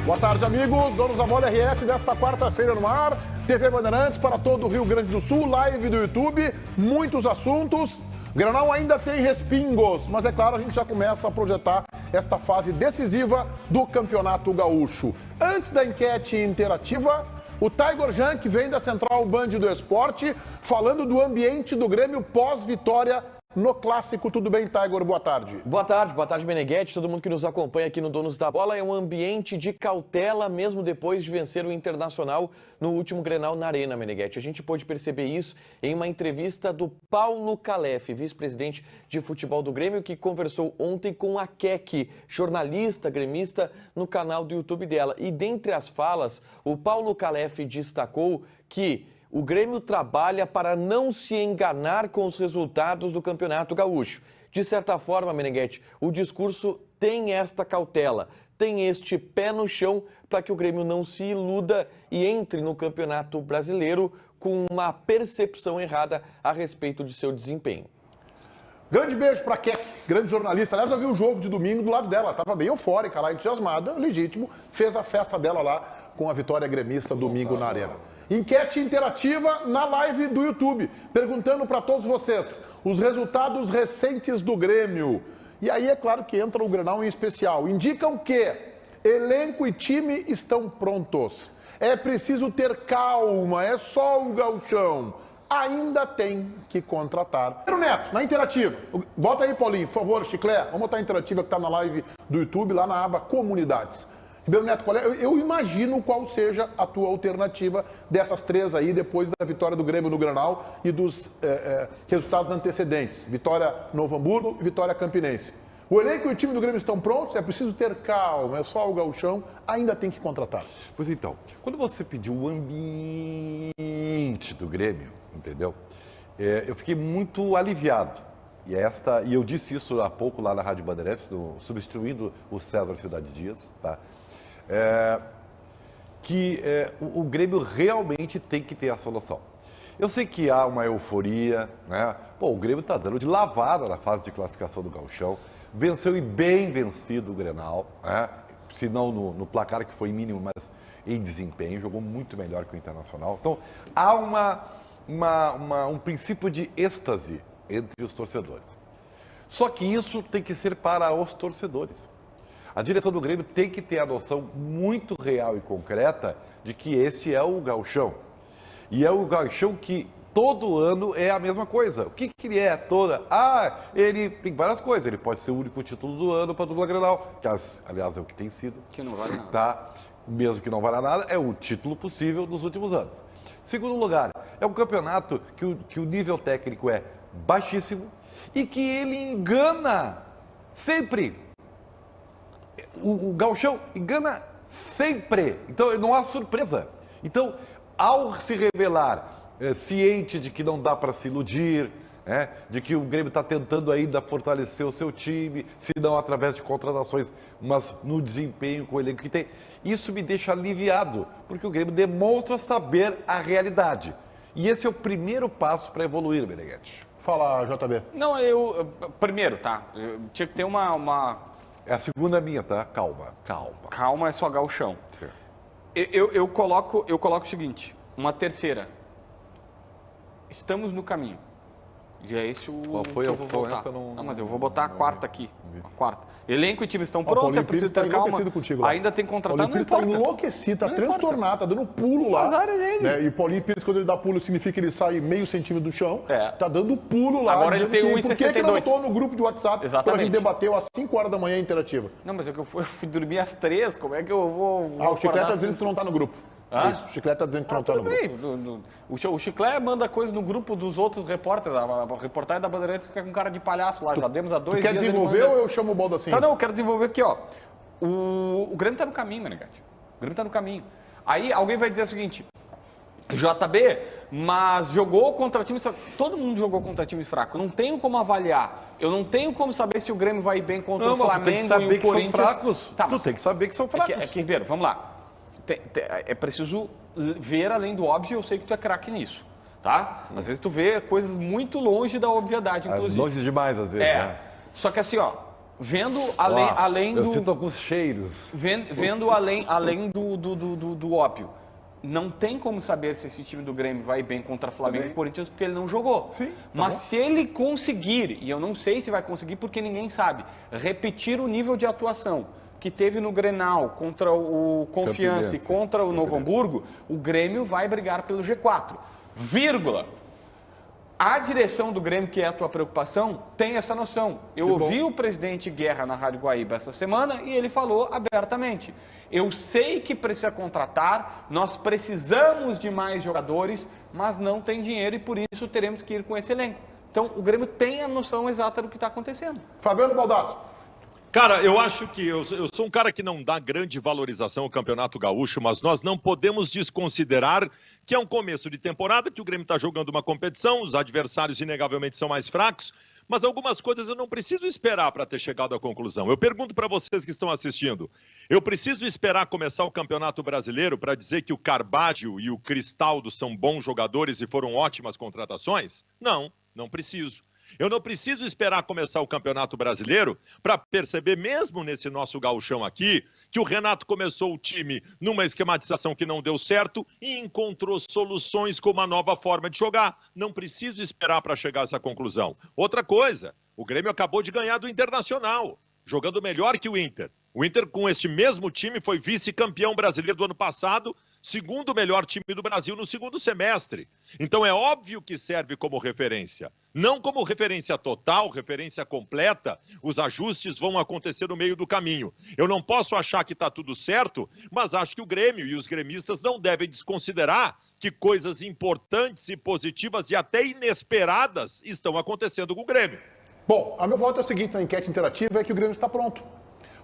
Boa tarde, amigos. Donos da Bola RS desta quarta-feira no ar. TV Bandeirantes para todo o Rio Grande do Sul, live do YouTube, muitos assuntos. O Grenal ainda tem respingos, mas é claro, a gente já começa a projetar esta fase decisiva do Campeonato Gaúcho. Antes da enquete interativa, o Tiger Jan, que vem da Central Band do Esporte, falando do ambiente do Grêmio pós-vitória no Clássico. Tudo bem, Tiger? Boa tarde. Boa tarde, Meneghetti. Todo mundo que nos acompanha aqui no Donos da Bola. É um ambiente de cautela, mesmo depois de vencer o Internacional no último Grenal na Arena, Meneghetti. A gente pôde perceber isso em uma entrevista do Paulo Calef, vice-presidente de futebol do Grêmio, que conversou ontem com a Keke, jornalista gremista, no canal do YouTube dela. E dentre as falas, o Paulo Calef destacou que o Grêmio trabalha para não se enganar com os resultados do Campeonato Gaúcho. De certa forma, Meneghetti, o discurso tem esta cautela, tem este pé no chão para que o Grêmio não se iluda e entre no Campeonato Brasileiro com uma percepção errada a respeito de seu desempenho. Grande beijo para a Keke, grande jornalista. Aliás, eu vi o jogo de domingo do lado dela. Estava bem eufórica lá, entusiasmada, legítimo. Fez a festa dela lá com a vitória gremista domingo na Arena. Enquete interativa na live do YouTube, perguntando para todos vocês os resultados recentes do Grêmio. E aí é claro que entra o Grenal em especial. Indicam que elenco e time estão prontos. É preciso ter calma, é só o gauchão. Ainda tem que contratar. Pedro Neto, na interativa. Bota aí, Paulinho, por favor, Chiclé. Vamos botar a interativa que está na live do YouTube, lá na aba Comunidades. Ribeiro Neto, eu imagino qual seja a tua alternativa dessas três aí, depois da vitória do Grêmio no Grenal e dos resultados antecedentes. Vitória Novo Hamburgo e vitória Campinense. O elenco e o time do Grêmio estão prontos, é preciso ter calma, é só o gauchão, ainda tem que contratar. Pois então, quando você pediu o ambiente do Grêmio, entendeu? Eu fiquei muito aliviado. E eu disse isso há pouco lá na Rádio Bandeirantes, substituindo o César Cidade Dias, tá? O Grêmio realmente tem que ter essa noção. Eu sei que há uma euforia, né? Pô, o Grêmio está dando de lavada na fase de classificação do Gauchão, venceu e bem vencido o Grenal, né? Se não no placar que foi mínimo, mas em desempenho, jogou muito melhor que o Internacional. Então, há um princípio de êxtase entre os torcedores. Só que isso tem que ser para os torcedores. A direção do Grêmio tem que ter a noção muito real e concreta de que esse é o gauchão. E é o gauchão que todo ano é a mesma coisa. O que ele é toda? Ele tem várias coisas. Ele pode ser o único título do ano para a dupla Grenal, que aliás é o que tem sido. Que não vale nada. Tá? Mesmo que não valha nada, é o título possível nos últimos anos. Segundo lugar, é um campeonato que o nível técnico é baixíssimo e que ele engana sempre. O gauchão engana sempre, então não há surpresa. Então, ao se revelar ciente de que não dá para se iludir, de que o Grêmio está tentando ainda fortalecer o seu time, se não através de contratações, mas no desempenho com o elenco que tem, isso me deixa aliviado, porque o Grêmio demonstra saber a realidade. E esse é o primeiro passo para evoluir, Meneghetti. Fala, JB. Não, primeiro, tá? Tinha que ter É a segunda minha, tá? Calma. Calma, é só gauchão. Eu coloco o seguinte, uma terceira. Estamos no caminho. E é isso Qual foi a opção? Essa não, mas eu vou botar a quarta aqui. A quarta. Elenco e time estão prontos, é preciso ter calma. Contigo, ainda tem que contratar, não importa. O Paulinho Pires está enlouquecido, está transtornado, está dando pulo lá. Né? E o Paulinho Pires, quando ele dá pulo, significa que ele sai meio centímetro do chão. Está dando pulo lá. Agora ele tem 1,62. Por que não botou no grupo de WhatsApp para a gente debater às 5 horas da manhã interativa? Não, mas eu fui dormir às 3, como é que eu vou o Chiclete está dizendo que tu não está no grupo. Isso, o Chiclete está dizendo que não está no grupo. O Chiclete manda coisa no grupo dos outros repórteres. A reportagem da Bandeirantes fica com cara de palhaço lá. Já demos há 2 dias. Tu quer desenvolver ou eu chamo o Baldassinho? Não, eu quero desenvolver aqui, ó. O Grêmio está no caminho, Meneghetti. O Grêmio está no caminho. Aí alguém vai dizer o seguinte: JB, mas jogou contra times fracos. Todo mundo jogou contra times fracos. Eu não tenho como avaliar. Eu não tenho como saber se o Grêmio vai bem contra o Flamengo tem que saber e o Corinthians. Que são fracos. Tá, tu tem que saber que são fracos. Ribeiro, vamos lá. É preciso ver além do óbvio, eu sei que tu é craque nisso, tá? Às vezes tu vê coisas muito longe da obviedade, inclusive. Longe demais, às vezes, né? Só que assim, ó, vendo Eu sinto alguns cheiros. Vendo além do óbvio. Não tem como saber se esse time do Grêmio vai bem contra Flamengo e Corinthians porque ele não jogou. Sim, mas se ele conseguir, e eu não sei se vai conseguir porque ninguém sabe, repetir o nível de atuação que teve no Grenal contra o Confiança e contra o Novo Hamburgo, o Grêmio vai brigar pelo G4. Vírgula. A direção do Grêmio, que é a tua preocupação, tem essa noção. Eu ouvi o presidente Guerra na Rádio Guaíba essa semana e ele falou abertamente. Eu sei que precisa contratar, nós precisamos de mais jogadores, mas não tem dinheiro e por isso teremos que ir com esse elenco. Então, o Grêmio tem a noção exata do que está acontecendo. Fabiano Baldasso. Cara, eu acho que eu sou um cara que não dá grande valorização ao Campeonato Gaúcho, mas nós não podemos desconsiderar que é um começo de temporada, que o Grêmio está jogando uma competição, os adversários inegavelmente são mais fracos, mas algumas coisas eu não preciso esperar para ter chegado à conclusão. Eu pergunto para vocês que estão assistindo, eu preciso esperar começar o Campeonato Brasileiro para dizer que o Carbaggio e o Cristaldo são bons jogadores e foram ótimas contratações? Não, não preciso. Eu não preciso esperar começar o Campeonato Brasileiro para perceber, mesmo nesse nosso gauchão aqui, que o Renato começou o time numa esquematização que não deu certo e encontrou soluções com uma nova forma de jogar. Não preciso esperar para chegar a essa conclusão. Outra coisa, o Grêmio acabou de ganhar do Internacional, jogando melhor que o Inter. O Inter, com este mesmo time, foi vice-campeão brasileiro do ano passado, segundo melhor time do Brasil no segundo semestre. Então é óbvio que serve como referência. Não como referência total, referência completa, os ajustes vão acontecer no meio do caminho. Eu não posso achar que está tudo certo, mas acho que o Grêmio e os gremistas não devem desconsiderar que coisas importantes e positivas e até inesperadas estão acontecendo com o Grêmio. Bom, a meu voto é o seguinte na enquete interativa, é que o Grêmio está pronto.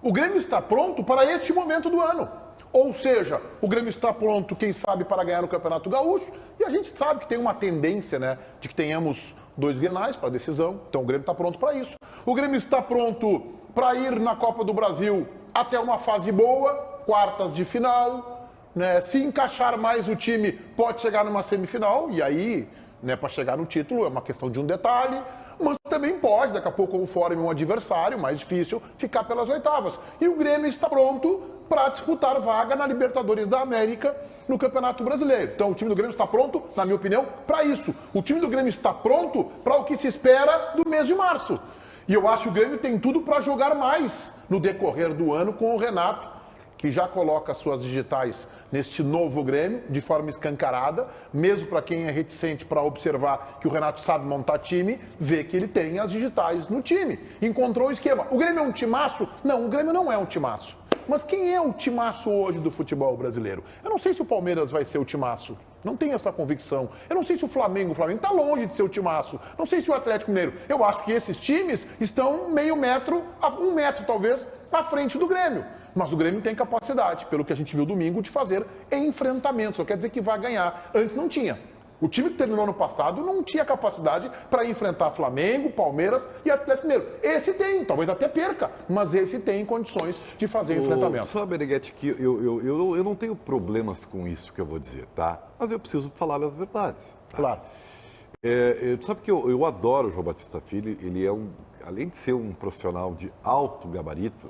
O Grêmio está pronto para este momento do ano. Ou seja, o Grêmio está pronto, quem sabe, para ganhar o Campeonato Gaúcho. E a gente sabe que tem uma tendência, né, de que tenhamos 2 Grenais para decisão. Então o Grêmio está pronto para isso. O Grêmio está pronto para ir na Copa do Brasil até uma fase boa, quartas de final. Né? Se encaixar mais o time, pode chegar numa semifinal. E aí, né, para chegar no título, é uma questão de um detalhe. Mas também pode, daqui a pouco, conforme um adversário mais difícil, ficar pelas oitavas. E o Grêmio está pronto para disputar vaga na Libertadores da América no Campeonato Brasileiro. Então o time do Grêmio está pronto, na minha opinião, para isso. O time do Grêmio está pronto para o que se espera do mês de março. E eu acho que o Grêmio tem tudo para jogar mais no decorrer do ano com o Renato, que já coloca suas digitais neste novo Grêmio, de forma escancarada, mesmo para quem é reticente para observar que o Renato sabe montar time, vê que ele tem as digitais no time. Encontrou o esquema. O Grêmio é um timaço? Não, o Grêmio não é um timaço. Mas quem é o timaço hoje do futebol brasileiro? Eu não sei se o Palmeiras vai ser o timaço. Não tenho essa convicção. Eu não sei se o Flamengo está longe de ser o timaço. Não sei se o Atlético Mineiro. Eu acho que esses times estão meio metro, 1 metro talvez, à frente do Grêmio. Mas o Grêmio tem capacidade, pelo que a gente viu domingo, de fazer enfrentamentos. Só quer dizer que vai ganhar. Antes não tinha. O time que terminou no passado não tinha capacidade para enfrentar Flamengo, Palmeiras e Atlético Mineiro. Esse tem, talvez até perca, mas esse tem condições de fazer enfrentamento. Sabe, Meneghetti, que eu não tenho problemas com isso que eu vou dizer, tá? Mas eu preciso falar as verdades. Tá? Claro. Sabe que eu adoro o João Batista Filho, ele é além de ser um profissional de alto gabarito,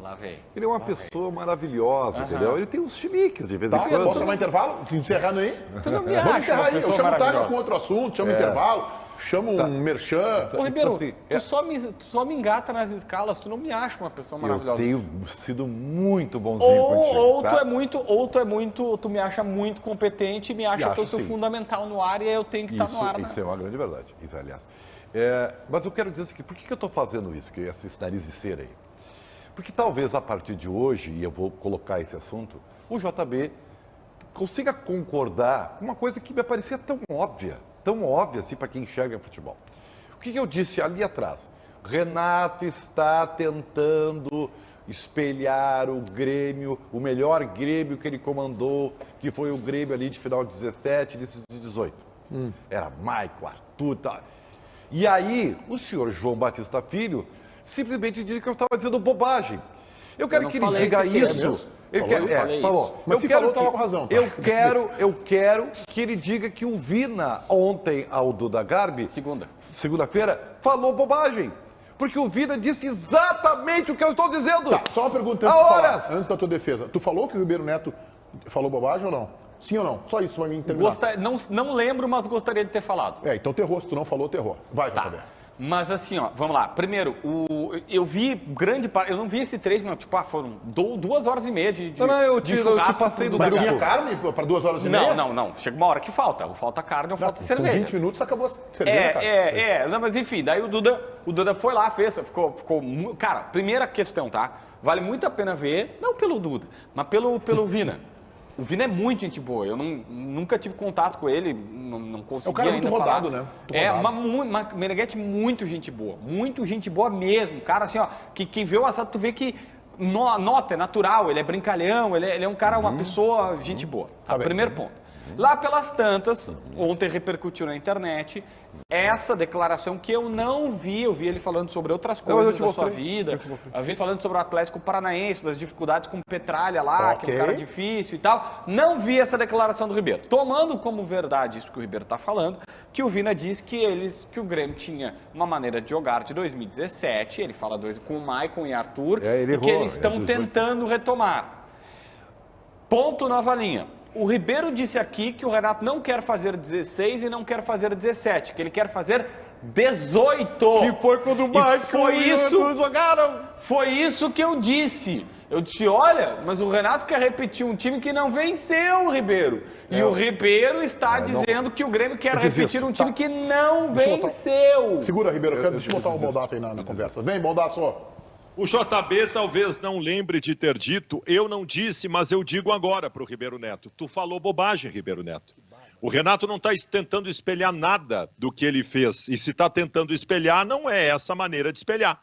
ele é uma pessoa maravilhosa, entendeu? Ele tem uns chiliques de vez em quando. Posso chamar intervalo? Encerrando aí? Tu não me Vamos acha encerrar aí. Eu chamo o Taga com outro assunto, chamo intervalo, chamo um merchan. Ô, Ribeiro, assim, tu só me engata nas escalas, tu não me acha uma pessoa maravilhosa. Eu tenho sido muito bonzinho contigo. Ou tá? tu me acha muito competente e me acha que eu sou sim. fundamental no ar e eu tenho que estar no ar. Isso é uma grande verdade, isso, aliás. Mas eu quero dizer o seguinte, por que eu estou fazendo isso, que esse nariz de cera aí? Porque talvez a partir de hoje, e eu vou colocar esse assunto, o JB consiga concordar com uma coisa que me parecia tão óbvia assim para quem enxerga futebol. O que eu disse ali atrás? Renato está tentando espelhar o Grêmio, o melhor Grêmio que ele comandou, que foi o Grêmio ali de final de 17, início de 18. Era Maico, Arthur, tá. E aí, o senhor João Batista Filho simplesmente disse que eu estava dizendo bobagem. Eu quero que ele diga isso. Falou. Mas se falou, estava com razão. Tá? Eu quero que ele diga que o Vina, ontem, ao Duda Garbi, segunda-feira, falou bobagem. Porque o Vina disse exatamente o que eu estou dizendo. Tá, só uma pergunta antes, Há de falar, horas. antes da tua defesa. Tu falou que o Ribeiro Neto falou bobagem ou não? Sim ou não? Só isso pra mim terminar. Não lembro, mas gostaria de ter falado. Então terror. Se tu não falou, terror. Vai, JB. Tá. Mas assim, ó, vamos lá. Primeiro, eu vi grande parte. Eu não vi esse 3 minutos. Tipo, foram 2 horas e meia de eu te churrasco passei do Mas grupo. tinha carne para 2 horas e meia? Não. Chega uma hora que falta. Ou falta carne ou falta Com cerveja. 20 minutos acabou a cerveja, cara. Não, mas enfim, daí o Duda foi lá, fez, ficou. Cara, primeira questão, tá? Vale muito a pena ver, não pelo Duda, mas pelo Vina. O Vina é muito gente boa, eu nunca tive contato com ele, não consegui É um cara ainda muito rodado, falar. né? Muito rodado. Meneghetti muito gente boa mesmo. Cara, assim, ó, que quem vê o assado, tu vê que nota, é natural, ele é brincalhão, ele é um cara, uma pessoa, gente boa. Tá, bem. primeiro ponto. Lá pelas tantas, ontem repercutiu na internet essa declaração que eu não vi. Eu vi ele falando sobre outras coisas da sua vida. Eu vi falando sobre o Atlético Paranaense, das dificuldades com Petralha lá, que é um cara difícil e tal. Não vi essa declaração do Ribeiro. Tomando como verdade isso que o Ribeiro está falando, que o Vina diz que o Grêmio tinha uma maneira de jogar de 2017, ele fala com o Maicon e Arthur, e que eles estão tentando retomar. Ponto, nova linha. O Ribeiro disse aqui que o Renato não quer fazer 16 e não quer fazer 17, que ele quer fazer 18. Que foi quando o Maicon e o Arthur jogaram. Foi isso que eu disse. Eu disse, olha, mas o Renato quer repetir um time que não venceu, Ribeiro. E o Ribeiro está dizendo que o Grêmio quer repetir um time que não venceu. Segura, Ribeiro, deixa eu botar o Baldasso aí na conversa. Vem, Baldasso. O JB talvez não lembre de ter dito, eu não disse, mas eu digo agora para o Ribeiro Neto. Tu falou bobagem, Ribeiro Neto. O Renato não está tentando espelhar nada do que ele fez. E se está tentando espelhar, não é essa maneira de espelhar.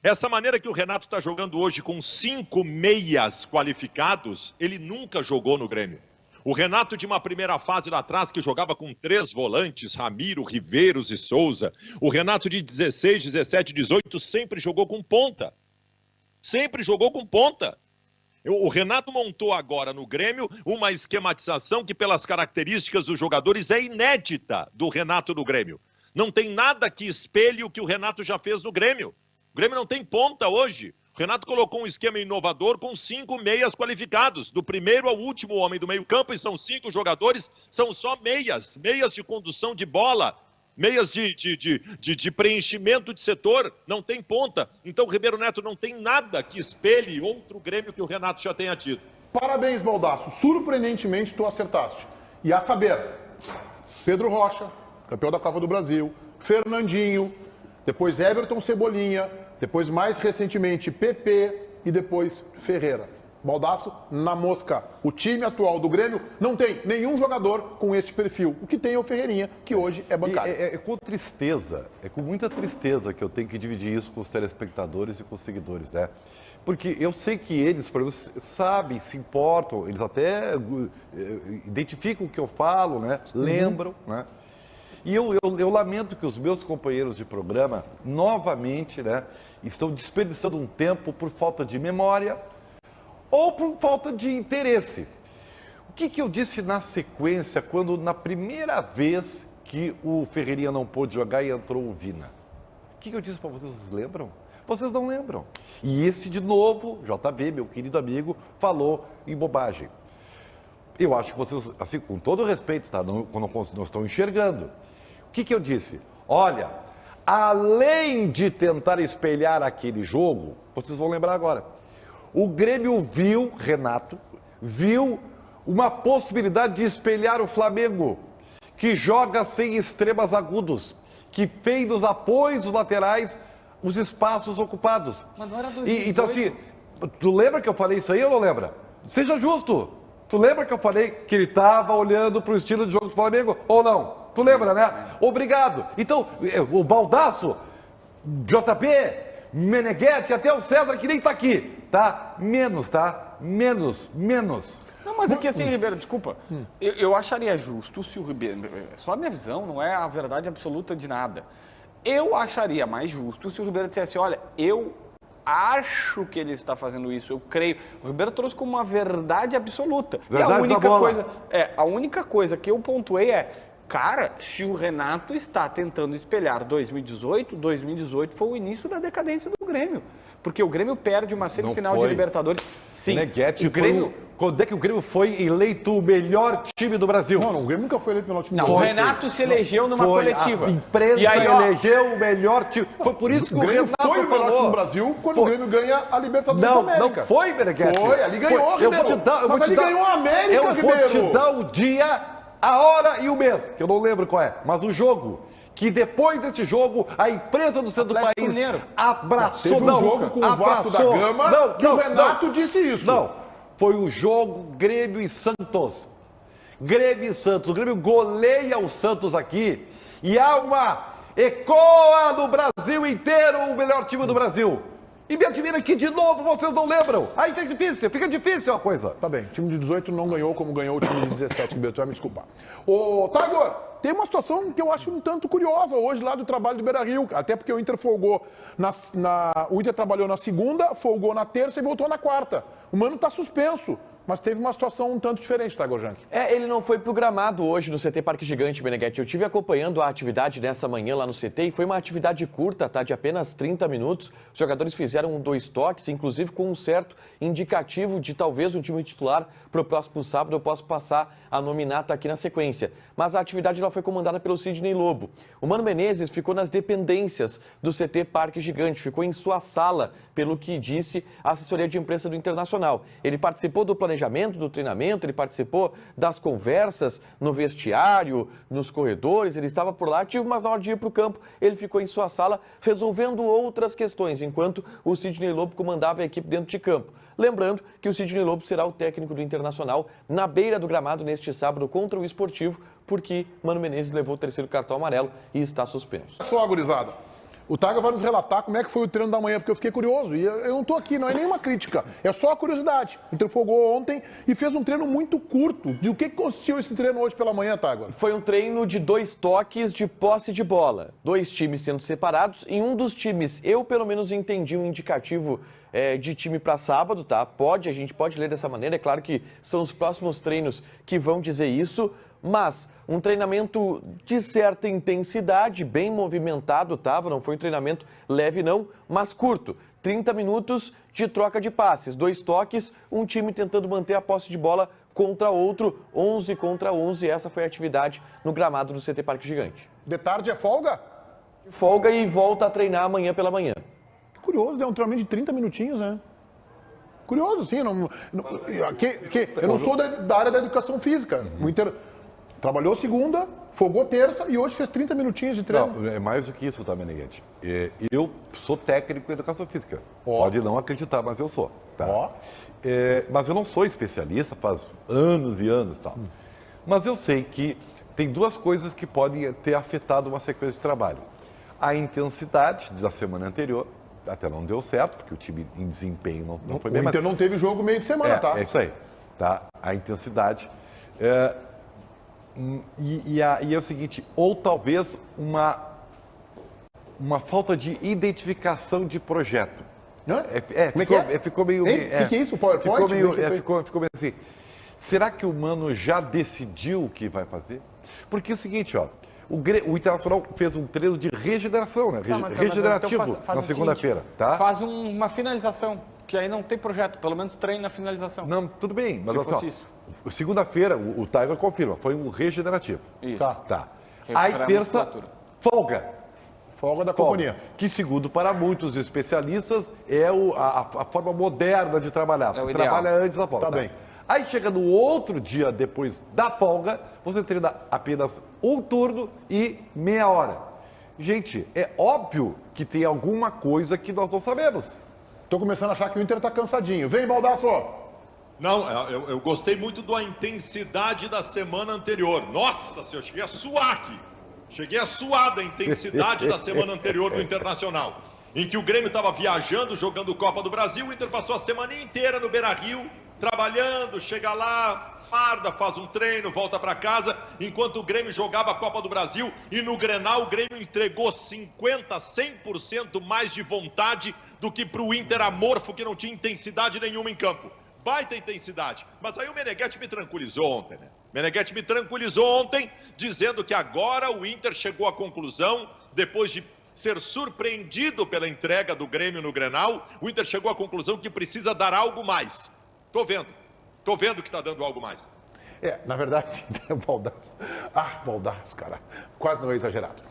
Essa maneira que o Renato está jogando hoje com 5 meias qualificados, ele nunca jogou no Grêmio. O Renato de uma primeira fase lá atrás, que jogava com 3 volantes, Ramiro, Riveiros e Souza. O Renato de 16, 17, 18 sempre jogou com ponta. Sempre jogou com ponta. O Renato montou agora no Grêmio uma esquematização que, pelas características dos jogadores, é inédita do Renato no Grêmio. Não tem nada que espelhe o que o Renato já fez no Grêmio. O Grêmio não tem ponta hoje. O Renato colocou um esquema inovador com 5 meias qualificados, do primeiro ao último homem do meio-campo, e são 5 jogadores, são só meias de condução de bola, meias de preenchimento de setor, não tem ponta. Então o Ribeiro Neto não tem nada que espelhe outro Grêmio que o Renato já tenha tido. Parabéns, Baldasso. Surpreendentemente, tu acertaste. E a saber, Pedro Rocha, campeão da Copa do Brasil, Fernandinho, depois Everton Cebolinha, depois mais recentemente PP e depois Ferreira. Baldasso na mosca. O time atual do Grêmio não tem nenhum jogador com este perfil. O que tem é o Ferreirinha, que hoje é bancário. É com tristeza, é com muita tristeza que eu tenho que dividir isso com os telespectadores e com os seguidores, né? Porque eu sei que eles, por exemplo, sabem, se importam, eles até identificam o que eu falo, né? Lembram, né? E eu lamento que os meus companheiros de programa, novamente, né, estão desperdiçando um tempo por falta de memória ou por falta de interesse. O que eu disse na sequência, quando na primeira vez que o Ferreirinha não pôde jogar e entrou o Vina? O que eu disse para vocês? Vocês lembram? Vocês não lembram. E esse, de novo, JB, meu querido amigo, falou em bobagem. Eu acho que vocês, assim, com todo respeito, tá? não estão enxergando. O que eu disse? Olha, além de tentar espelhar aquele jogo, vocês vão lembrar agora, o Grêmio viu, Renato, viu uma possibilidade de espelhar o Flamengo, que joga sem extremas agudos, que fez dos apoios dos laterais os espaços ocupados. Mas não era 2018. Então assim, tu lembra que eu falei isso aí ou não lembra? Seja justo. Tu lembra que eu falei que ele estava olhando para o estilo de jogo do Flamengo ou não? Tu lembra, né? Obrigado. Então, o Baldasso, JB, Meneghetti, até o César, que nem tá aqui, tá? Menos, tá? Menos. Não, mas aqui assim, Ribeiro, desculpa. Eu acharia justo se o Ribeiro... Só a minha visão, não é a verdade absoluta de nada. Eu acharia mais justo se o Ribeiro dissesse, olha, eu acho que ele está fazendo isso, eu creio. O Ribeiro trouxe como uma verdade absoluta. Verdade e a única coisa que eu pontuei é, Cara, se o Renato está tentando espelhar 2018, 2018 foi o início da decadência do Grêmio. Porque o Grêmio perde uma semifinal de Libertadores. Sim, Meneghetti, o Grêmio... quando é que o Grêmio foi eleito o melhor time do Brasil? Não, o Grêmio nunca foi eleito o melhor time do Não, o Brasil. Renato se elegeu numa coletiva. A imprensa E aí, elegeu o melhor time. Foi por isso que o Grêmio Renato foi o melhor time do falou. Brasil quando o Grêmio ganha a Libertadores da Não, América. não foi, Meneghetti. Foi, ali ganhou, Foi. Ribeiro. Mas ali ganhou a América, Eu vou Ribeiro. te dar o dia, a hora e o mês, que eu não lembro qual é, mas o jogo. Que depois desse jogo, a empresa do centro do Atlético país Mineiro. abraçou. Teve um jogo com o Vasco da Gama que o Renato disse isso. Não, foi o jogo Grêmio e Santos. Grêmio e Santos. O Grêmio goleia o Santos aqui e há uma ecoa no Brasil inteiro o melhor time do Brasil. E me admira que de novo vocês não lembram. Aí fica difícil a coisa. Tá bem, o time de 18 não ganhou como ganhou o time de 17, Ribeiro, vai me desculpar. Ô, Tiger, tem uma situação que eu acho um tanto curiosa hoje lá do trabalho do Beira-Rio, até porque o Inter folgou o Inter trabalhou na segunda, folgou na terça e voltou na quarta. O Mano tá suspenso, mas teve uma situação um tanto diferente, Tiger Jank. Ele não foi pro gramado hoje no CT Parque Gigante, Meneghetti. Eu estive acompanhando a atividade nessa manhã lá no CT e foi uma atividade curta, tá? De apenas 30 minutos. Os jogadores fizeram 2 toques, inclusive com um certo indicativo de talvez um time titular para o próximo sábado. Eu posso passar a nominata aqui na sequência. Mas a atividade lá foi comandada pelo Sidney Lobo. O Mano Menezes ficou nas dependências do CT Parque Gigante, ficou em sua sala, pelo que disse a assessoria de imprensa do Internacional. Ele participou do planejamento, do treinamento, ele participou das conversas no vestiário, nos corredores, ele estava por lá ativo, mas na hora de ir para o campo, ele ficou em sua sala resolvendo outras questões, enquanto o Sidney Lobo comandava a equipe dentro de campo. Lembrando que o Sidney Lobo será o técnico do Internacional na beira do gramado neste sábado contra o Esportivo, porque Mano Menezes levou o 3º cartão amarelo e está suspenso. Só, gurizada. O Tiger vai nos relatar como é que foi o treino da manhã, porque eu fiquei curioso. E eu não tô aqui, não é nenhuma crítica. É só a curiosidade. O Inter folgou ontem e fez um treino muito curto. De o que consistiu esse treino hoje pela manhã, Tiger? Foi um treino de 2 toques de posse de bola. 2 times sendo separados. Em um dos times, eu pelo menos entendi um indicativo de time para sábado, tá? A gente pode ler dessa maneira. É claro que são os próximos treinos que vão dizer isso. Mas um treinamento de certa intensidade, bem movimentado, tava, não foi um treinamento leve não, mas curto. 30 minutos de troca de passes, 2 toques, um time tentando manter a posse de bola contra outro, 11 contra 11, essa foi a atividade no gramado do CT Parque Gigante. De tarde é folga? Folga e volta a treinar amanhã pela manhã. Curioso, é um treinamento de 30 minutinhos, né? Curioso, sim. Eu não sou da área da educação física. O Inter trabalhou segunda, folgou terça e hoje fez 30 minutinhos de treino. Não, é mais do que isso, tá, Meneghetti? Eu sou técnico em educação física. Pode não acreditar, mas eu sou. Tá? Mas eu não sou especialista, faz anos e anos e tal. Mas eu sei que tem 2 coisas que podem ter afetado uma sequência de trabalho. A intensidade da semana anterior, até não deu certo, porque o time em desempenho não foi bem. O Inter não teve jogo meio de semana, tá? É isso aí. Tá? A intensidade. E é o seguinte, ou talvez uma falta de identificação de projeto. Ficou meio... O que é isso? O PowerPoint? Ficou meio assim. Será que o Mano já decidiu o que vai fazer? Porque é o seguinte, ó, o Internacional fez um treino de regeneração, né? Regenerativo então faz na segunda-feira, tá? Faz uma finalização, que aí não tem projeto, pelo menos treina a finalização. Não, tudo bem, mas Se fosse assim, segunda-feira o Tiger confirma, foi um regenerativo. Isso. Tá. Aí terça, folga. Folga da companhia. Que, segundo para muitos especialistas, é a forma moderna de trabalhar. Você trabalha antes da folga. Tá bem. Aí chega no outro dia, depois da folga, você treina apenas um turno e meia hora. Gente, é óbvio que tem alguma coisa que nós não sabemos. Tô começando a achar que o Inter tá cansadinho. Vem, Baldasso! Não, eu gostei muito da intensidade da semana anterior. Nossa senhora, cheguei a suar aqui. Cheguei a suar da intensidade da semana anterior do Internacional. Em que o Grêmio estava viajando, jogando Copa do Brasil, o Inter passou a semana inteira no Beira-Rio, trabalhando, chega lá, farda, faz um treino, volta para casa, enquanto o Grêmio jogava a Copa do Brasil e no Grenal o Grêmio entregou 50%, 100% mais de vontade do que para o Inter amorfo, que não tinha intensidade nenhuma em campo. baita intensidade. Mas aí o Meneghetti me tranquilizou ontem, né? Meneghetti me tranquilizou ontem, dizendo que agora o Inter chegou à conclusão, depois de ser surpreendido pela entrega do Grêmio no Grenal, o Inter chegou à conclusão que precisa dar algo mais. Tô vendo que tá dando algo mais. Na verdade, o Baldasso. Baldasso, cara. Quase não é exagerado.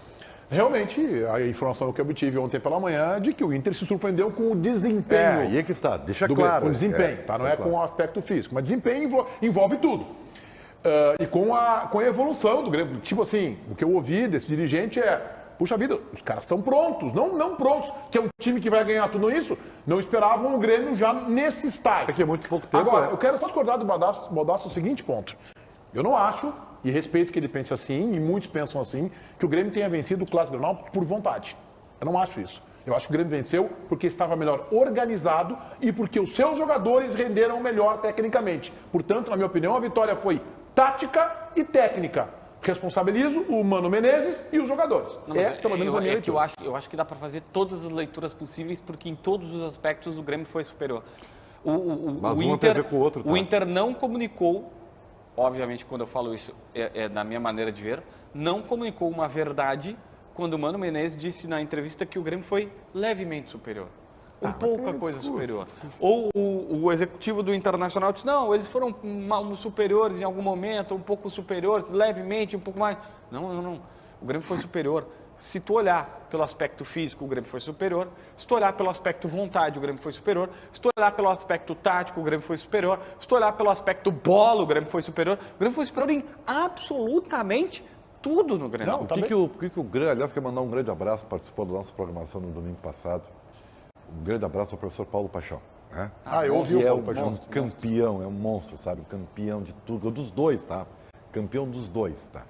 Realmente, a informação que eu obtive ontem pela manhã é de que o Inter se surpreendeu com o desempenho. Aí é que está, deixa do claro. Com o desempenho, tá? Não é com o aspecto físico. Mas desempenho envolve tudo. E com a evolução do Grêmio. Tipo assim, o que eu ouvi desse dirigente é: puxa vida, os caras estão prontos, não prontos, que é um time que vai ganhar tudo isso. Não esperavam o Grêmio já nesse estágio. Daqui a muito pouco tempo. Agora, eu quero só discordar do Baldasso o seguinte ponto. Eu não acho, e respeito que ele pense assim, e muitos pensam assim, que o Grêmio tenha vencido o Clássico Grenal por vontade. Eu não acho isso. Eu acho que o Grêmio venceu porque estava melhor organizado e porque os seus jogadores renderam melhor tecnicamente. Portanto, na minha opinião, a vitória foi tática e técnica. Responsabilizo o Mano Menezes e os jogadores. Pelo menos a minha leitura. Eu acho que dá para fazer todas as leituras possíveis, porque em todos os aspectos o Grêmio foi superior. Mas o um tem a ver com o outro, tá? O Inter não comunicou, obviamente quando eu falo isso na minha maneira de ver, não comunicou uma verdade quando o Mano Menezes disse na entrevista que o Grêmio foi levemente superior. Pouca coisa superior. Ou o executivo do Internacional disse: não, eles foram superiores em algum momento, um pouco superiores, levemente, um pouco mais. Não. O Grêmio foi superior. Se tu olhar pelo aspecto físico, o Grêmio foi superior. Se tu olhar pelo aspecto vontade, o Grêmio foi superior. Se tu olhar pelo aspecto tático, o Grêmio foi superior. Se tu olhar pelo aspecto bola, o Grêmio foi superior. O Grêmio foi superior em absolutamente tudo no Grêmio. Por que o Grêmio, aliás, quer mandar um grande abraço, participou da nossa programação no domingo passado. Um grande abraço ao professor Paulo Paixão. Né? Eu ouvi o Paulo Paixão. Campeão, é um monstro, sabe? Campeão de tudo, dos dois, tá? Campeão dos dois, tá?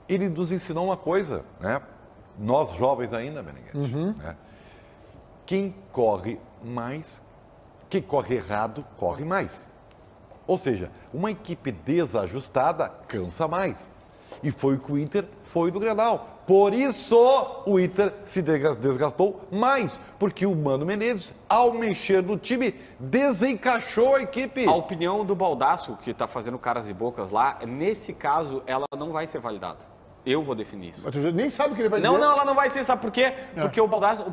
Ele nos ensinou uma coisa, né? Nós jovens ainda, Meneghetti, né? Quem corre mais, quem corre errado, corre mais. Ou seja, uma equipe desajustada cansa mais. E foi o que o Inter foi do Grenal. Por isso, o Inter se desgastou mais, porque o Mano Menezes, ao mexer no time, desencaixou a equipe. A opinião do Baldasso, que está fazendo caras e bocas lá, nesse caso, ela não vai ser validada. Eu vou definir isso. Mas tu nem sabe o que ele vai dizer. Não, ela não vai ser, sabe por quê? Porque o Baldasso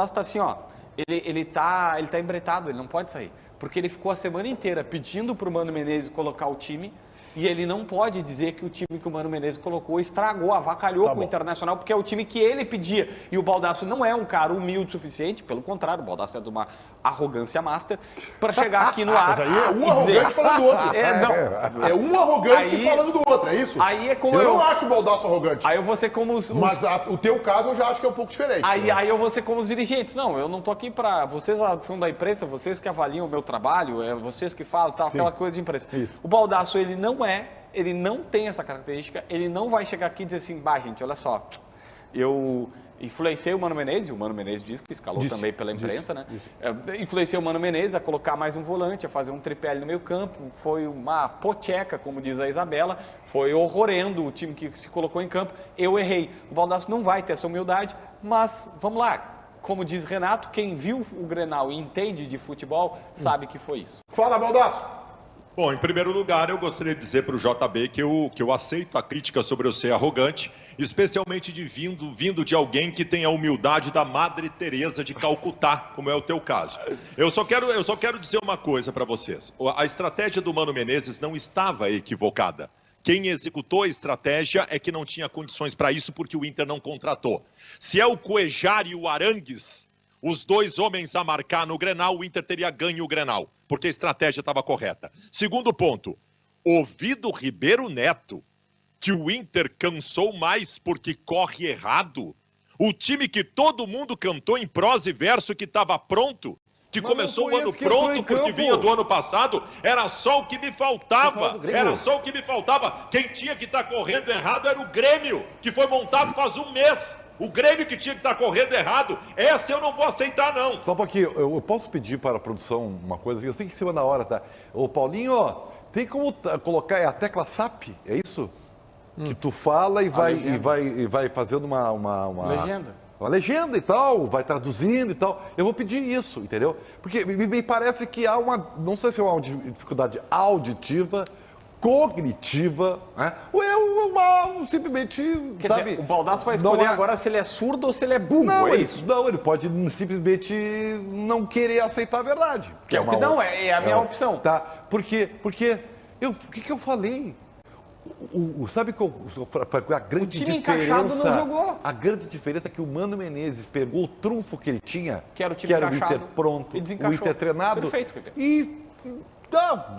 está assim, ó, ele tá embretado, ele não pode sair. Porque ele ficou a semana inteira pedindo para o Mano Menezes colocar o time. E ele não pode dizer que o time que o Mano Menezes colocou estragou, avacalhou com o Internacional, porque é o time que ele pedia. E o Baldasso não é um cara humilde o suficiente, pelo contrário, o Baldasso é de uma arrogância master, para chegar aqui no ar. Mas aí é um arrogante falando do outro. É um arrogante aí, falando do outro, é isso? Aí é como eu não acho o Baldasso arrogante. Aí eu vou ser como os... Mas o teu caso eu já acho que é um pouco diferente. Aí eu vou ser como os dirigentes. Não, eu não tô aqui para... Vocês são da imprensa, vocês que avaliam o meu trabalho, vocês que falam, tal, aquela coisa de imprensa. Isso. O Baldasso, ele não tem essa característica, ele não vai chegar aqui e dizer assim: gente, olha só, eu influenciei o Mano Menezes diz que escalou também pela imprensa, né? Influenciei o Mano Menezes a colocar mais um volante, a fazer um tripé ali no meio campo, foi uma pocheca, como diz a Isabela, foi horrorendo o time que se colocou em campo, eu errei. O Baldasso não vai ter essa humildade, mas vamos lá, como diz Renato, quem viu o Grenal e entende de futebol, sabe que foi isso. Fala, Baldasso! Bom, em primeiro lugar, eu gostaria de dizer para o JB que eu aceito a crítica sobre eu ser arrogante, especialmente vindo de alguém que tem a humildade da Madre Teresa de Calcutá, como é o teu caso. Eu só quero dizer uma coisa para vocês. A estratégia do Mano Menezes não estava equivocada. Quem executou a estratégia é que não tinha condições para isso porque o Inter não contratou. Se é o Cuejar e o Arangues, os dois homens a marcar no Grenal, o Inter teria ganho o Grenal, porque a estratégia estava correta. Segundo ponto, ouvi do Ribeiro Neto que o Inter cansou mais porque corre errado. O time que todo mundo cantou em prosa e verso que estava pronto, que começou o ano pronto porque vinha do ano passado, era só o que me faltava. Era só o que me faltava. Quem tinha que estar correndo errado era o Grêmio, que foi montado faz um mês. O Grêmio que tinha que estar correndo errado, essa eu não vou aceitar, não. Só porque eu posso pedir para a produção uma coisa, eu sei que em cima da hora, tá? Ô Paulinho, tem como colocar a tecla SAP, é isso? Que tu fala e vai fazendo uma legenda. uma legenda e tal, vai traduzindo e tal. Eu vou pedir isso, entendeu? Porque me parece que há uma, não sei se é uma dificuldade auditiva, cognitiva, né? Ou é uma, simplesmente, Quer sabe? dizer, o Baldasso vai escolher agora se ele é surdo ou se ele é burro, Não, é isso? Não, ele pode simplesmente não querer aceitar a verdade. Que é o que não, é a minha opção. Tá, porque o que eu falei? Sabe que a grande time diferença... encaixado não jogou. A grande diferença é que o Mano Menezes pegou o trunfo que ele tinha, Que era o time o encaixado, Inter pronto, e o desencaixou. Inter treinado, Perfeito, Ribeiro. e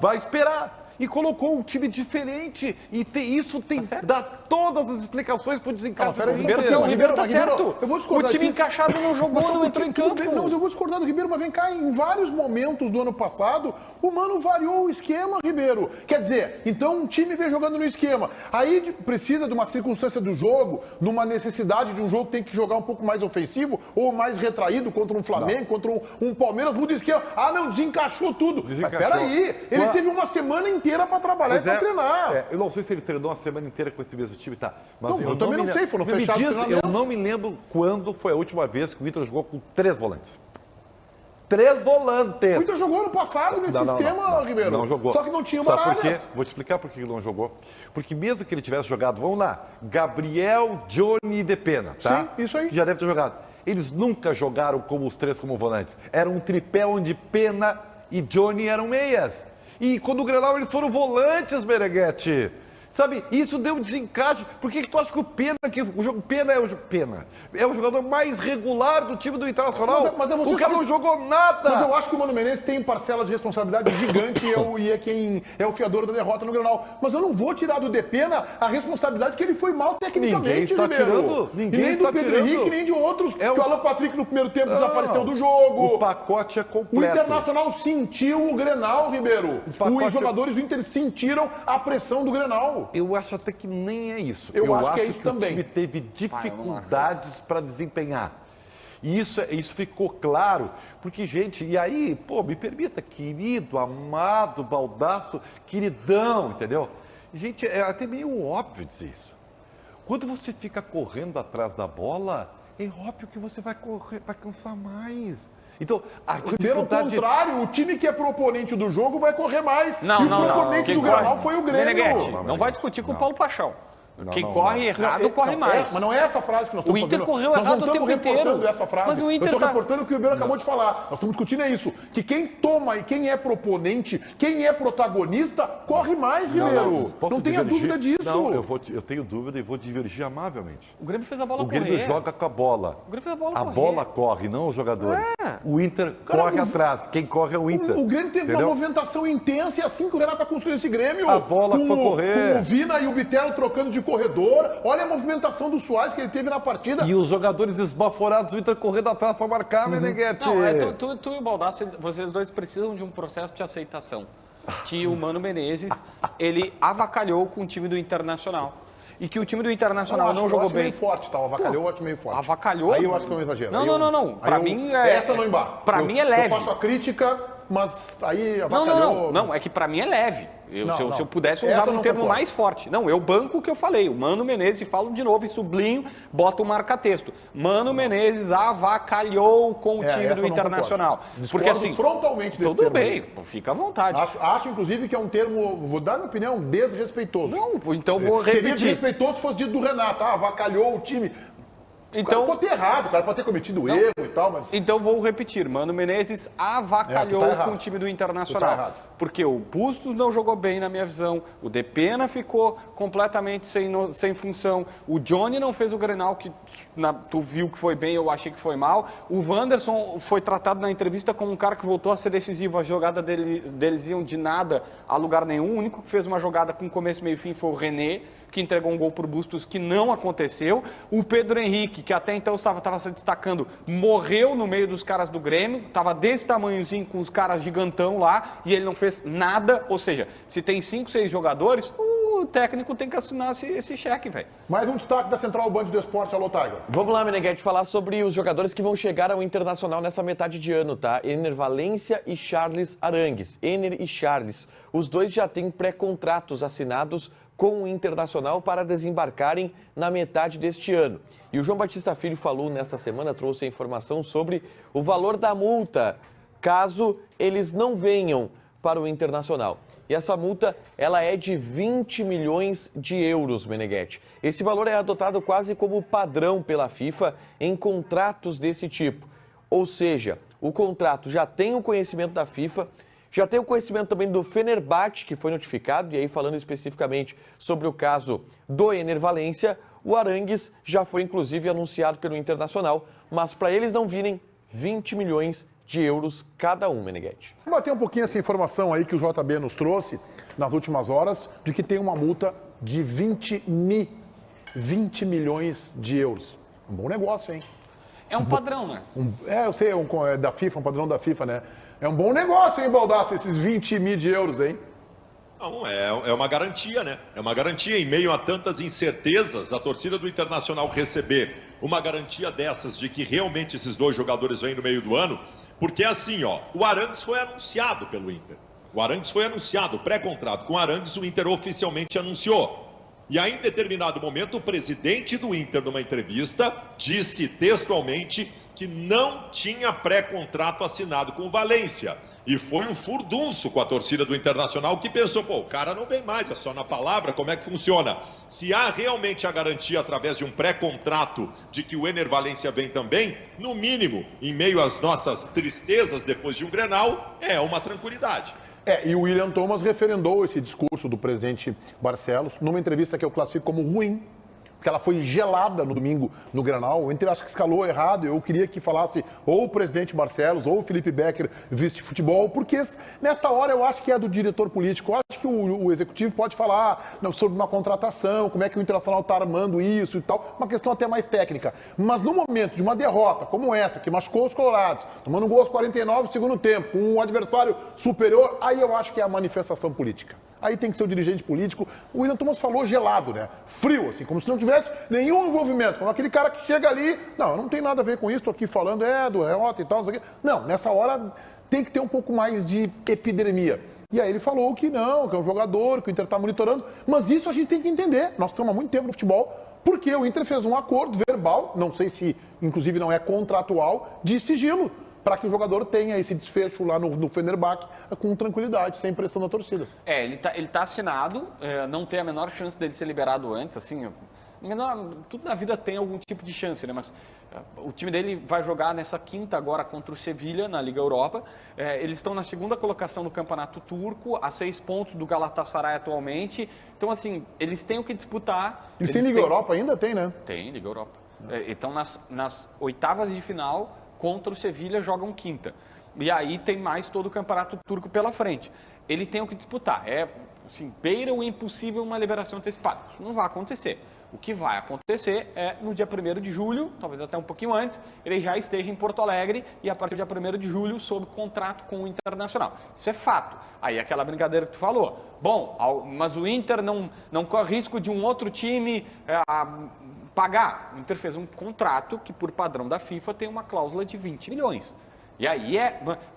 vai esperar. E colocou um time diferente. E isso tem dá todas as explicações para o desencaixe. peraí, do Ribeiro, Inter. o Ribeiro tá Ribeiro, certo. Eu vou O discordar time disso. encaixado não jogou, não entrou em campo. Não, eu vou discordar do Ribeiro, mas vem cá, em vários momentos do ano passado, o Mano variou o esquema, Ribeiro. Quer dizer, então um time vem jogando no esquema. Aí precisa de uma circunstância do jogo, numa necessidade de um jogo que tem que jogar um pouco mais ofensivo ou mais retraído contra um Flamengo, contra um Palmeiras, muda o esquema. Ah, não, desencaixou tudo. Desencaixou. Mas peraí, ele teve uma semana inteira para trabalhar e para treinar. Eu não sei se ele treinou a semana inteira com esse mesmo time, tá? Mas Não, eu também não sei, foram fechados os Eu treinamentos. não me lembro quando foi a última vez que o Inter jogou com 3 volantes. 3 volantes! O Inter jogou ano passado nesse sistema, Ribeiro. Não jogou. Só que não tinha o Sabe por Baralhas. quê? Vou te explicar por que ele não jogou. Porque mesmo que ele tivesse jogado, vamos lá, Gabriel, Johnny e Depena, tá? Sim, isso aí. Que já deve ter jogado. Eles nunca jogaram como os 3 como volantes. Era um tripé onde Pena e Johnny eram meias. E quando o Grenal eles foram volantes, Meneghete. Sabe, isso deu um desencaixe. Por que tu acha que o Pena, Pena é o jogador mais regular do time do Internacional? Mas o cara não jogou nada. Mas eu acho que o Mano Menezes tem parcela de responsabilidade gigante e é quem é o fiador da derrota no Grenal. Mas eu não vou tirar do Depena a responsabilidade que ele foi mal tecnicamente, Ninguém está Ribeiro. tirando, E ninguém nem está do Pedro tirando. Henrique, nem de outros, É que o Alan Patrick no primeiro tempo desapareceu do jogo. O pacote é completo. O Internacional sentiu o Grenal, Ribeiro. pacote Os jogadores do Inter sentiram a pressão do Grenal. Eu acho até que nem é isso. Eu acho que é isso que também. o time teve dificuldades para desempenhar. E isso ficou claro, porque, gente, e aí, pô, me permita, querido, amado, baldaço, queridão, entendeu? Gente, é até meio óbvio dizer isso. Quando você fica correndo atrás da bola, é óbvio que você vai correr, vai cansar mais. Então, Pelo contrário, o time que é proponente do jogo vai correr mais. Não, e não, o não. proponente Quem do corre- Grenal foi o Grêmio. Meneghete, não vai discutir com o Paulo Paixão. Quem corre errado, corre mais. Mas não é essa frase que nós estamos O Inter fazendo. correu Nós errado não o tempo estamos reportando inteiro. essa frase. Mas o Inter Eu estou tá- reportando o que o Ribeiro acabou de falar. Nós estamos discutindo isso. Que quem toma e quem é proponente, quem é protagonista, corre mais, Ribeiro. Posso Não tenha divergir? dúvida disso. Não, eu tenho dúvida e vou divergir amavelmente. O Grêmio fez a bola O correr. Grêmio joga com a bola. O Grêmio fez a bola A correr. bola corre, não os jogadores. É. O Inter corre atrás. Quem corre é o Inter. O Grêmio teve Entendeu? uma movimentação intensa e assim que o Renato está construindo esse Grêmio. A bola com foi correr. Com o Vina e o Bitelo trocando de corredor. Olha a movimentação do Soares que ele teve na partida. E os jogadores esbaforados, o Inter correndo atrás para marcar, Meneghete. Não, tu e o Baldassi, vocês dois precisam de um processo de aceitação. Que o Mano Menezes, ele avacalhou com o time do Internacional. E que o time do Internacional não jogou bem. meio forte, tá? O avacalhou, eu acho meio forte. Avacalhou? Aí eu acho que é um exagero. Não, Aí não, eu- não, não. aí Pra eu- mim é... Essa não embarca. Pra mim é leve. Eu faço a crítica, mas aí avacalhou... Não, é que pra mim é leve. Se eu pudesse, eu Essa usava eu um não termo concordo. mais forte. Não, eu banco o que eu falei. O Mano Menezes, e falo de novo e sublinho, bota o marca-texto. Mano Menezes avacalhou com o time essa do eu não Internacional. concordo. Porque Discordo assim, frontalmente desse tudo termo aí. bem, fica à vontade. Acho, inclusive, que é um termo, vou dar minha opinião, desrespeitoso. Não, então vou Seria repetir. desrespeitoso se fosse dito do Renato, avacalhou o time. Então, O cara pode ter errado, o cara pode ter cometido erro e tal, mas... Então vou repetir, Mano Menezes avacalhou tu tá errado. com o time do Tu Internacional. tá errado. Porque o Bustos não jogou bem na minha visão, o Depena ficou completamente sem função, o Johnny não fez o Grenal que tu viu que foi bem, eu achei que foi mal, o Wanderson foi tratado na entrevista como um cara que voltou a ser decisivo, a jogada deles iam de nada a lugar nenhum, o único que fez uma jogada com começo, meio e fim foi o René, que entregou um gol para o Bustos, que não aconteceu. O Pedro Henrique, que até então estava se destacando, morreu no meio dos caras do Grêmio, estava desse tamanhozinho com os caras gigantão lá, e ele não fez nada. Ou seja, se tem 5, 6 jogadores, o técnico tem que assinar esse cheque, velho. Mais um destaque da Central Band do Esporte, alô, Tiger. Vamos lá, Meneghetti, falar sobre os jogadores que vão chegar ao Internacional nessa metade de ano, tá? Ener Valencia e Charles Arangues. Ener e Charles, os dois já têm pré-contratos assinados com o Internacional para desembarcarem na metade deste ano. E o João Batista Filho falou nesta semana, trouxe a informação sobre o valor da multa, caso eles não venham para o Internacional. E essa multa, ela é de 20 milhões de euros, Meneghetti. Esse valor é adotado quase como padrão pela FIFA em contratos desse tipo. Ou seja, o contrato já tem o conhecimento da FIFA, já tem o conhecimento também do Fenerbahçe, que foi notificado, e aí falando especificamente sobre o caso do Ener Valencia, o Arangues já foi inclusive anunciado pelo Internacional, mas para eles não virem 20 milhões de euros cada um, Meneghetti. Vamos bater um pouquinho essa informação aí que o JB nos trouxe nas últimas horas, de que tem uma multa de 20 milhões de euros. Um bom negócio, hein? É um padrão, né? Eu sei, é da FIFA, um padrão da FIFA, né? É um bom negócio, hein, Baldasso, esses 20 mil de euros, hein? Não, é uma garantia, né? É uma garantia em meio a tantas incertezas, a torcida do Internacional receber uma garantia dessas de que realmente esses dois jogadores vêm no meio do ano, porque assim, ó, o Arangues foi anunciado pelo Inter. O Arangues foi anunciado, o pré-contrato com o Arangues, o Inter oficialmente anunciou. E aí, em determinado momento, o presidente do Inter, numa entrevista, disse textualmente que não tinha pré-contrato assinado com o Valência. E foi um furdunço com a torcida do Internacional, que pensou, pô, o cara não vem mais, é só na palavra, como é que funciona? Se há realmente a garantia através de um pré-contrato de que o Ener Valencia vem também, no mínimo, em meio às nossas tristezas depois de um Grenal, é uma tranquilidade. E o William Thomas referendou esse discurso do presidente Barcelos numa entrevista que eu classifico como ruim, porque ela foi gelada no domingo no Grenal. O Inter acho que escalou errado. Eu queria que falasse ou o presidente Barcelos ou o Felipe Becker vice-futebol, porque nesta hora eu acho que é do diretor político. Eu acho que o executivo pode falar sobre uma contratação, como é que o Internacional está armando isso e tal, uma questão até mais técnica. Mas no momento de uma derrota como essa, que machucou os colorados, tomando um gol aos 49 do segundo tempo, com um adversário superior, aí eu acho que é a manifestação política. Aí tem que ser o dirigente político. O William Thomas falou gelado, né? Frio, assim, como se não tivesse nenhum envolvimento. Como aquele cara que chega ali, não, não tem nada a ver com isso, tô aqui falando, do Reota e tal, não sei o quê. Não, nessa hora tem que ter um pouco mais de epidermia. E aí ele falou que não, que é um jogador, que o Inter está monitorando. Mas isso a gente tem que entender. Nós estamos há muito tempo no futebol, porque o Inter fez um acordo verbal, não sei se, inclusive, não é contratual, de sigilo, para que o jogador tenha esse desfecho lá no Fenerbahçe com tranquilidade, sem pressão da torcida. Ele tá assinado, não tem a menor chance dele ser liberado antes, assim, tudo na vida tem algum tipo de chance, né? Mas o time dele vai jogar nessa quinta agora contra o Sevilha, na Liga Europa. Eles estão na segunda colocação do Campeonato Turco, a 6 pontos do Galatasaray atualmente. Então, assim, eles têm o que disputar. Eles têm Liga Europa ainda? Tem, né? Tem, Liga Europa. Então, nas oitavas de final, contra o Sevilha, jogam quinta. E aí tem mais todo o Campeonato Turco pela frente. Ele tem o que disputar. Assim, beira o impossível uma liberação antecipada. Isso não vai acontecer. O que vai acontecer é no dia 1º de julho, talvez até um pouquinho antes, ele já esteja em Porto Alegre e a partir do dia 1º de julho sob contrato com o Internacional. Isso é fato. Aí aquela brincadeira que tu falou. Bom, mas o Inter não corre risco de um outro time pagar. O Inter fez um contrato que, por padrão da FIFA, tem uma cláusula de 20 milhões. E aí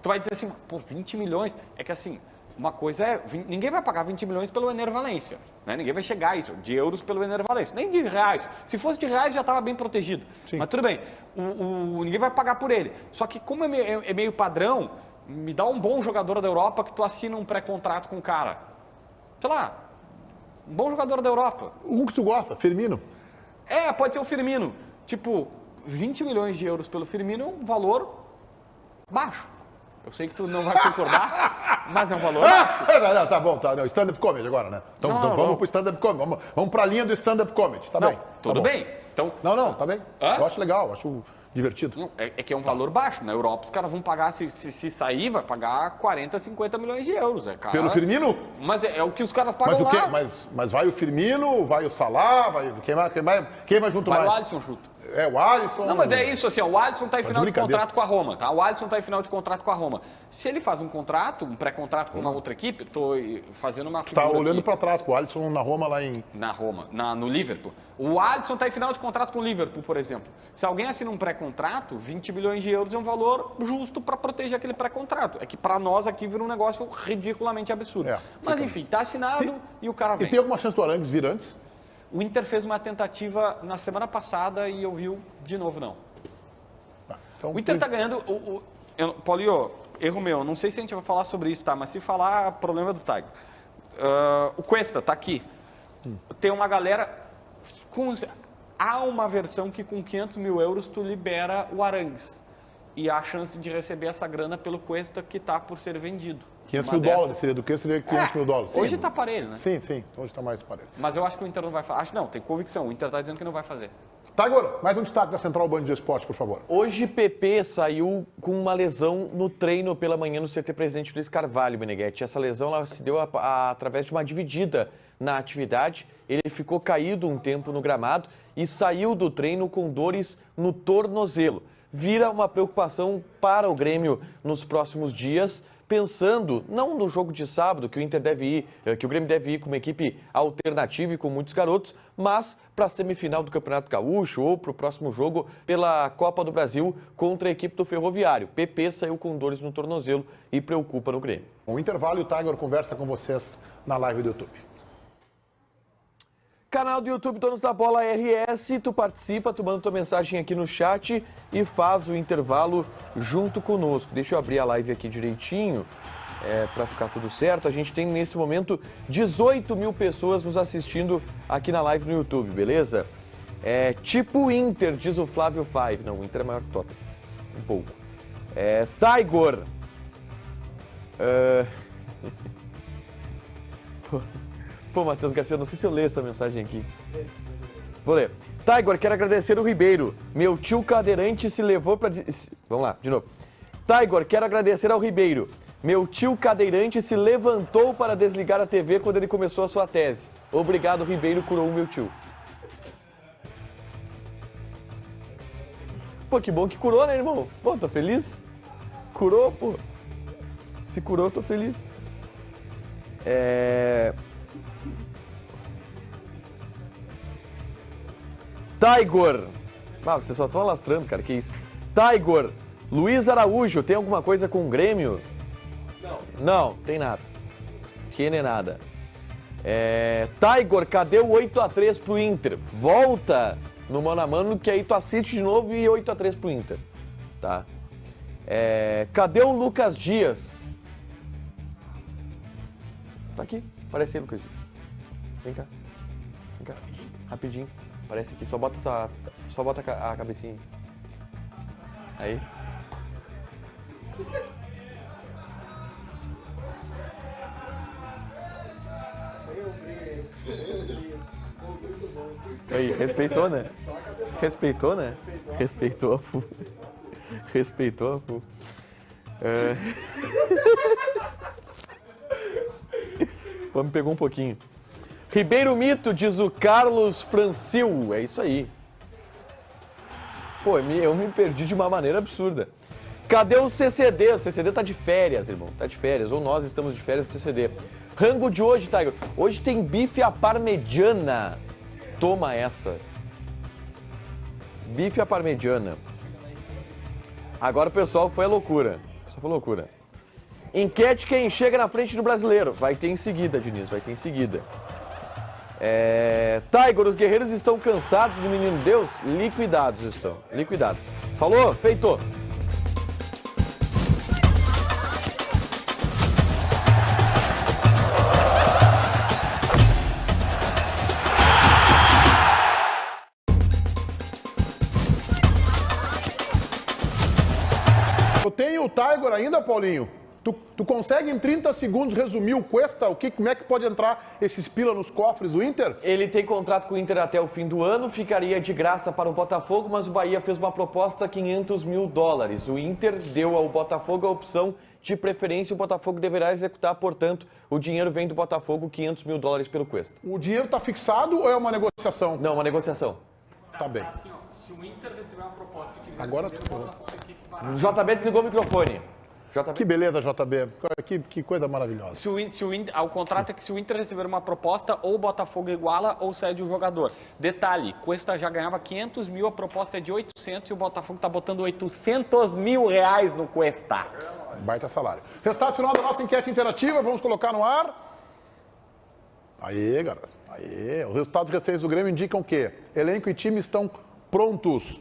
tu vai dizer assim, pô, 20 milhões? É que assim, uma coisa ninguém vai pagar 20 milhões pelo Ener Valencia, né? Ninguém vai chegar a isso, de euros pelo Ener Valencia, nem de reais. Se fosse de reais já estava bem protegido. Sim. Mas tudo bem, ninguém vai pagar por ele. Só que como é meio padrão, me dá um bom jogador da Europa que tu assina um pré-contrato com o cara. Sei lá, um bom jogador da Europa. Um que tu gosta, Firmino. Pode ser o Firmino. Tipo, 20 milhões de euros pelo Firmino é um valor baixo. Eu sei que tu não vai concordar, mas é um valor baixo. Não, tá bom, tá. Stand-up comedy agora, né? Então vamos pro stand-up comedy. Vamos pra linha do stand-up comedy, tá bem? Tudo bem. Então, não, tá bem. Eu acho legal, acho divertido. Não, é que é um valor baixo. Na Europa, os caras vão pagar, se sair, vai pagar 40, 50 milhões de euros. Pelo Firmino? Mas é o que os caras pagam lá. Mas vai o Firmino, vai o Salah, quem vai junto mais? Vai o Alisson junto. É, o Alisson... Não, mas é isso, assim, ó, o Alisson tá em Tá de final de brincadeira. contrato com a Roma, tá? O Alisson tá em final de contrato com a Roma. Se ele faz um contrato, um pré-contrato com uma outra equipe, tô fazendo uma Tá figura olhando aqui. pra trás, pro Alisson na Roma lá em... Na Roma, no Liverpool. O Alisson tá em final de contrato com o Liverpool, por exemplo. Se alguém assina um pré-contrato, 20 milhões de euros é um valor justo para proteger aquele pré-contrato. É que para nós aqui vira um negócio ridiculamente absurdo. É, Mas enfim, tá assinado e o cara E vem. tem alguma chance do Arangues vir antes? O Inter fez uma tentativa na semana passada e eu vi de novo não. Tá. Então, O Inter tá ganhando. Paulinho, erro meu, não sei se a gente vai falar sobre isso, tá? Mas se falar, problema do Tiger. O Cuesta tá aqui. Tem uma galera. Há uma versão que com 500 mil euros tu libera o Arangues. E há a chance de receber essa grana pelo Cuesta que tá por ser vendido. 500 Uma mil dólares dessas- seria do que? Seria 500 mil dólares. Sim. Hoje tá parelho, né? Sim, sim. Hoje tá mais parelho. Mas eu acho que o Inter não vai fazer. Acho não, tem convicção. O Inter tá dizendo que não vai fazer. Tá, agora, mais um destaque da Central Band de Esporte, por favor. Hoje, PP saiu com uma lesão no treino pela manhã no CT Presidente Luiz Carvalho, Meneghetti. Essa lesão ela se deu através de uma dividida na atividade. Ele ficou caído um tempo no gramado e saiu do treino com dores no tornozelo. Vira uma preocupação para o Grêmio nos próximos dias, pensando não no jogo de sábado, que o Inter deve ir, que o Grêmio deve ir com uma equipe alternativa e com muitos garotos, mas para a semifinal do Campeonato Gaúcho ou para o próximo jogo pela Copa do Brasil contra a equipe do Ferroviário. PP saiu com dores no tornozelo e preocupa no Grêmio. O intervalo e o Tiger conversa com vocês na live do YouTube. Canal do YouTube Donos da Bola RS, tu participa, tu manda tua mensagem aqui no chat e faz o intervalo junto conosco. Deixa eu abrir a live aqui direitinho, para ficar tudo certo. A gente tem nesse momento 18 mil pessoas nos assistindo aqui na live no YouTube, beleza? Tipo Inter, diz o Flávio Five. Não, o Inter é maior que o Tottenham, um pouco. Tiger. Pô, Matheus Garcia, não sei se eu leio essa mensagem aqui. Vou ler. Tiger, quero agradecer o Ribeiro. Meu tio cadeirante se levou para... Vamos lá, de novo. Tiger, quero agradecer ao Ribeiro. Meu tio cadeirante se levantou para desligar a TV quando ele começou a sua tese. Obrigado, Ribeiro, curou o meu tio. Pô, que bom que curou, né, irmão? Pô, tô feliz. Curou, pô. Se curou, tô feliz. Tiger. Vocês só estão alastrando, cara, que isso. Tiger. Luiz Araújo, tem alguma coisa com o Grêmio? Não, tem nada. Que nem nada. Tiger, cadê o 8x3 pro Inter? Volta no mano a mano, que aí tu assiste de novo e 8x3 pro Inter. Tá? Cadê o Lucas Dias? Tá aqui, aparece aí, Lucas Dias. Vem cá. Vem cá. Rapidinho. Aparece aqui, só bota a cabecinha. Aí. Aí, respeitou, né? Respeitou, né? Respeitou a FU. Respeitou a FU. Pô, me pegou um pouquinho. Ribeiro Mito, diz o Carlos Francil. É isso aí. Pô, eu me perdi de uma maneira absurda. Cadê o CCD? O CCD tá de férias, irmão. Tá de férias. Ou nós estamos de férias do CCD. Rango de hoje, Tiger. Hoje tem bife à parmegiana. Toma essa. Bife à parmegiana. Agora o pessoal foi a loucura. O pessoal foi loucura. Enquete quem chega na frente do brasileiro. Vai ter em seguida, Diniz. Vai ter em seguida. Tiger, os guerreiros estão cansados do menino Deus? Liquidados estão. Liquidados. Falou? Feito. Eu tenho o Tiger ainda, Paulinho? Tu consegue em 30 segundos resumir o Cuesta? Como é que pode entrar esses pila nos cofres do Inter? Ele tem contrato com o Inter até o fim do ano, ficaria de graça para o Botafogo, mas o Bahia fez uma proposta de $500 mil. O Inter deu ao Botafogo a opção de preferência, o Botafogo deverá executar, portanto, o dinheiro vem do Botafogo, $500 mil pelo Cuesta. O dinheiro está fixado ou é uma negociação? Não, uma negociação. Tá bem. Assim, ó, se o Inter receber uma proposta que fizer Agora primeiro, tu- o Botafogo tem que parar. O JB desligou o microfone. JB. Que beleza, JB. Que coisa maravilhosa. O contrato é que se o Inter receber uma proposta, ou o Botafogo iguala ou cede o jogador. Detalhe, Cuesta já ganhava 500 mil, a proposta é de 800 e o Botafogo tá botando 800 mil reais no Cuesta. Baita salário. Resultado final da nossa enquete interativa, vamos colocar no ar. Aê, galera. Aê. Os resultados recentes do Grêmio indicam que elenco e time estão prontos.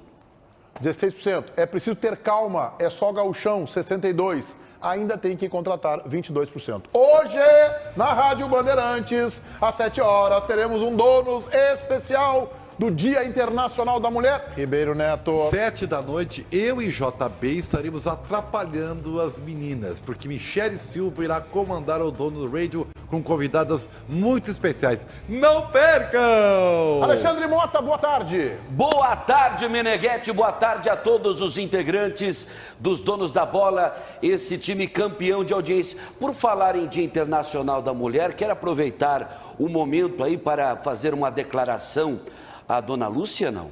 16%. É preciso ter calma. É só gauchão. 62%. Ainda tem que contratar. 22%. Hoje, na Rádio Bandeirantes, às 7 horas, teremos um donos especial do Dia Internacional da Mulher. Ribeiro Neto. 7 da noite, eu e JB estaremos atrapalhando as meninas, porque Michele Silva irá comandar o Dono do Radio com convidadas muito especiais. Não percam! Alexandre Mota, boa tarde. Boa tarde, Meneghetti. Boa tarde a todos os integrantes dos Donos da Bola, esse time campeão de audiência. Por falar em Dia Internacional da Mulher, quero aproveitar o momento aí para fazer uma declaração à dona Lúcia, não?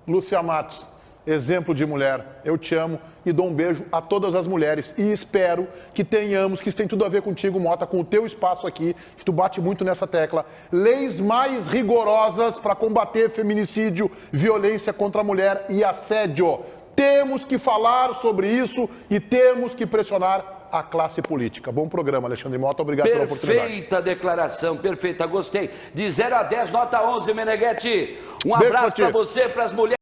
Lúcia Matos, exemplo de mulher. Eu te amo e dou um beijo a todas as mulheres. E espero que tenhamos, que isso tem tudo a ver contigo, Mota, com o teu espaço aqui, que tu bate muito nessa tecla, leis mais rigorosas para combater feminicídio, violência contra a mulher e assédio. Temos que falar sobre isso e temos que pressionar a classe política. Bom programa, Alexandre Mota. Obrigado pela oportunidade. Perfeita declaração, perfeita. Gostei. De 0 a 10, nota 11, Meneghetti. Um Beijo abraço pra ti. para você, para as mulheres.